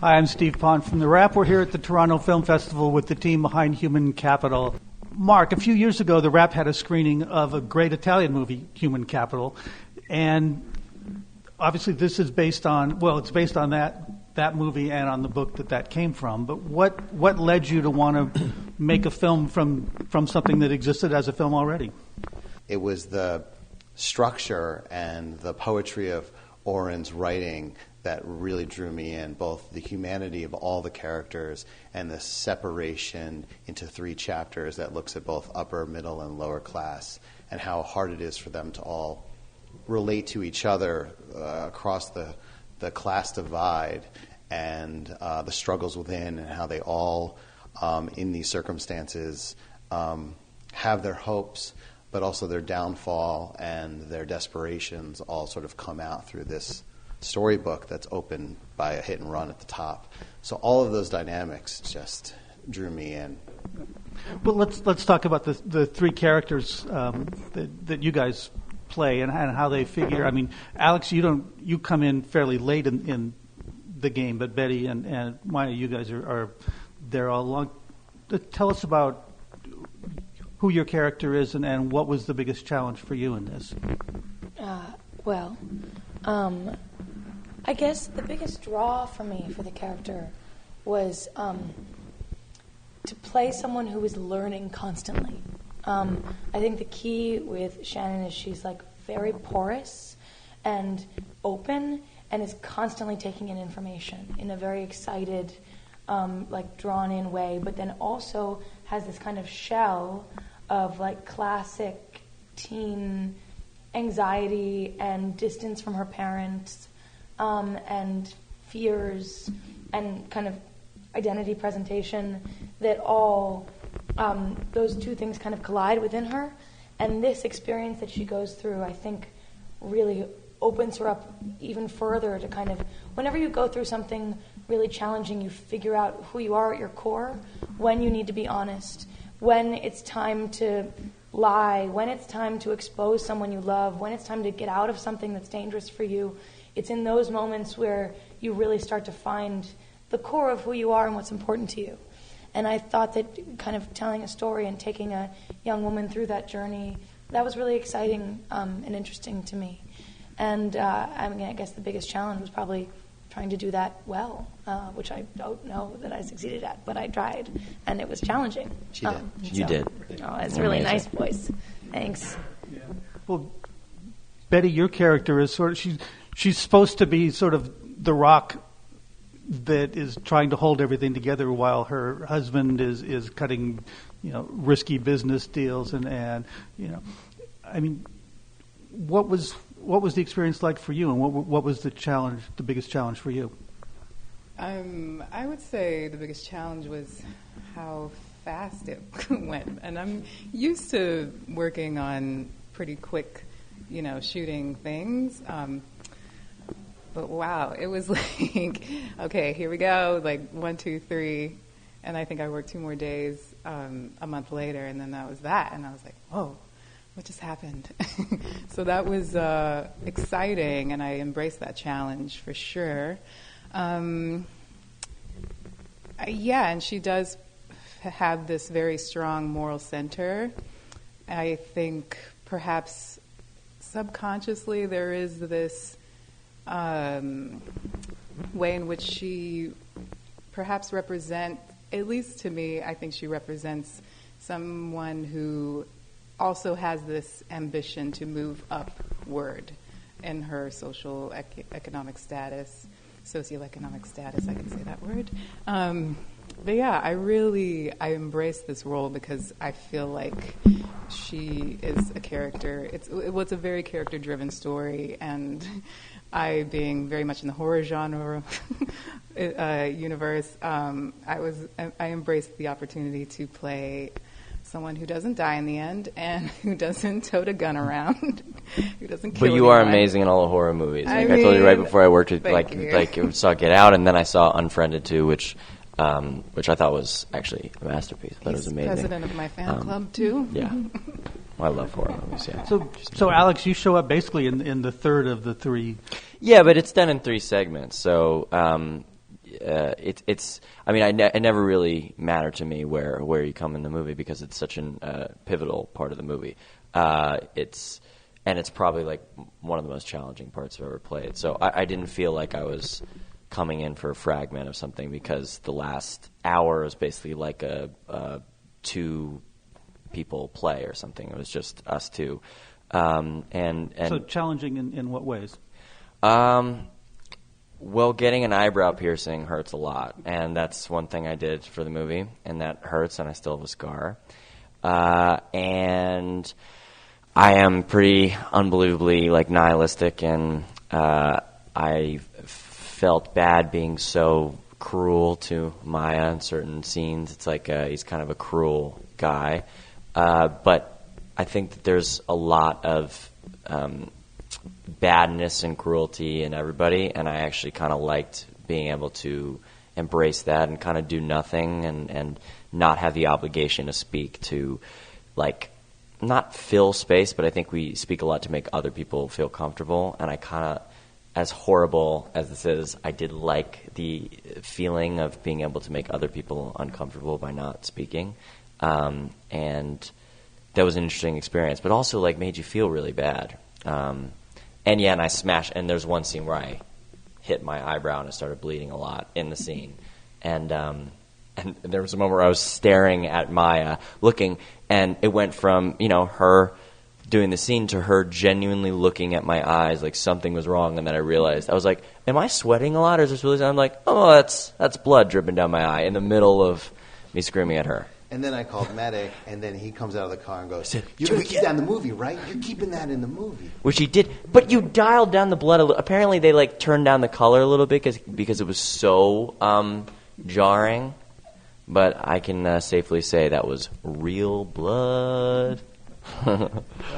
Hi, I'm Steve Pond from TheWrap. We're here at the Toronto Film Festival with the team behind Human Capital. Mark, a few years ago, TheWrap had a screening of a great Italian movie, Human Capital, and obviously this is based on, it's based on that movie and on the book that came from. But what led you to want to make a film from something that existed as a film already? It was the structure and the poetry of Oren's writing that really drew me in, both the humanity of all the characters and the separation into 3 chapters that looks at both upper, middle, and lower class, and how hard it is for them to all relate to each other across the class divide, and the struggles within, and how they all, in these circumstances, have their hopes, but also their downfall and their desperations all sort of come out through this storybook that's opened by a hit and run at the top. So all of those dynamics just drew me in. Well, let's talk about the 3 characters that you guys play and how they figure. I mean, Alex, you come in fairly late in the game, but Betty and Maya, you guys are there all along. Tell us about who your character is and what was the biggest challenge for you in this. I guess the biggest draw for me for the character was to play someone who is learning constantly. I think the key with Shannon is she's like very porous and open and is constantly taking in information in a very excited, like drawn-in way, but then also has this kind of shell of like classic teen anxiety and distance from her parents, and fears and kind of identity presentation that all, those 2 things kind of collide within her. And this experience that she goes through, I think, really opens her up even further to kind of, whenever you go through something really challenging, you figure out who you are at your core, when you need to be honest, when it's time to lie, when it's time to expose someone you love, when it's time to get out of something that's dangerous for you. It's in those moments where you really start to find the core of who you are and what's important to you. And I thought that kind of telling a story and taking a young woman through that journey, that was really exciting and interesting to me. And I guess the biggest challenge was probably trying to do that well, which I don't know that I succeeded at, but I tried, and it was challenging. She did. You did. Oh, it's a really nice voice. Thanks. Yeah. Well, Betty, your character is sort of, she's supposed to be sort of the rock that is trying to hold everything together while her husband is cutting, risky business deals and I mean, what was the experience like for you, and what was the biggest challenge for you? I would say the biggest challenge was how fast it went, and I'm used to working on pretty quick, shooting things. But wow, it was like, okay, here we go, like 1, 2, 3, and I think I worked 2 more days a month later, and then that was that, and I was like, whoa, what just happened? So that was exciting, and I embraced that challenge for sure. And she does have this very strong moral center. I think perhaps subconsciously there is this way in which she perhaps represents, at least to me, I think she represents someone who also has this ambition to move upward in her economic status, socioeconomic status, I can say that word. But yeah, I embrace this role because I feel like she is a character. It's a very character-driven story, and I, being very much in the horror genre universe, I embraced the opportunity to play someone who doesn't die in the end and who doesn't tote a gun around, who doesn't kill But you are anyone. amazing in all the horror movies. I I told you right mean, before I worked with, thank you. saw Get Out, and then I saw Unfriended too, which I thought was actually a masterpiece. I thought it was He's amazing. president of my fan club too. Yeah. I love horror movies, yeah. So Alex, you show up basically in the third of the 3. Yeah, but it's done in 3 segments. So it's. I mean, it never really mattered to me where you come in the movie because it's such a pivotal part of the movie. It's probably like one of the most challenging parts I've ever played. So I didn't feel like I was coming in for a fragment of something because the last hour was basically like a 2 people play or something. It was just us two. And so challenging in what ways? Well, getting an eyebrow piercing hurts a lot, and that's one thing I did for the movie, and that hurts, and I still have a scar. And I am pretty unbelievably like nihilistic, and I felt bad being so cruel to Maya in certain scenes. It's like he's kind of a cruel guy, but I think that there's a lot of badness and cruelty in everybody, and I actually kind of liked being able to embrace that and kind of do nothing and not have the obligation to speak to, like, not fill space, but I think we speak a lot to make other people feel comfortable, and I kind of, as horrible as this is, I did like the feeling of being able to make other people uncomfortable by not speaking, and that was an interesting experience, but also like made you feel really bad. And yeah, and I smashed, and there's one scene where I hit my eyebrow and it started bleeding a lot in the scene. And there was a moment where I was staring at Maya, looking, and it went from, her doing the scene to her genuinely looking at my eyes like something was wrong, and then I realized, I was like, am I sweating a lot, or is this really, I'm like, oh, that's blood dripping down my eye in the middle of me screaming at her. And then I called medic, and then he comes out of the car and goes, "You're going to keep that in the movie, right? You're keeping that in the movie." Which he did. But you dialed down the blood a little. Apparently they, like, turned down the color a little bit because it was so jarring. But I can safely say that was real blood.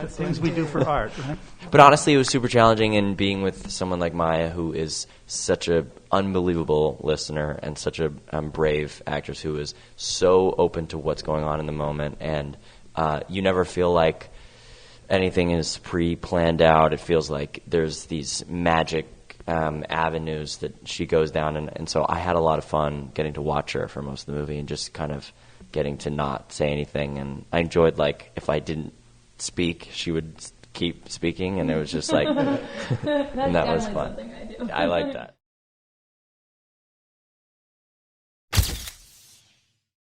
Things we do for art, right? But honestly, it was super challenging in being with someone like Maya, who is such an unbelievable listener and such a brave actress who is so open to what's going on in the moment. And you never feel like anything is pre-planned out. It feels like there's these magic avenues that she goes down. And so I had a lot of fun getting to watch her for most of the movie and just kind of getting to not say anything. And I enjoyed, like, if I didn't speak, she would keep speaking, and it was just like, and that was fun. Something I do. I like that.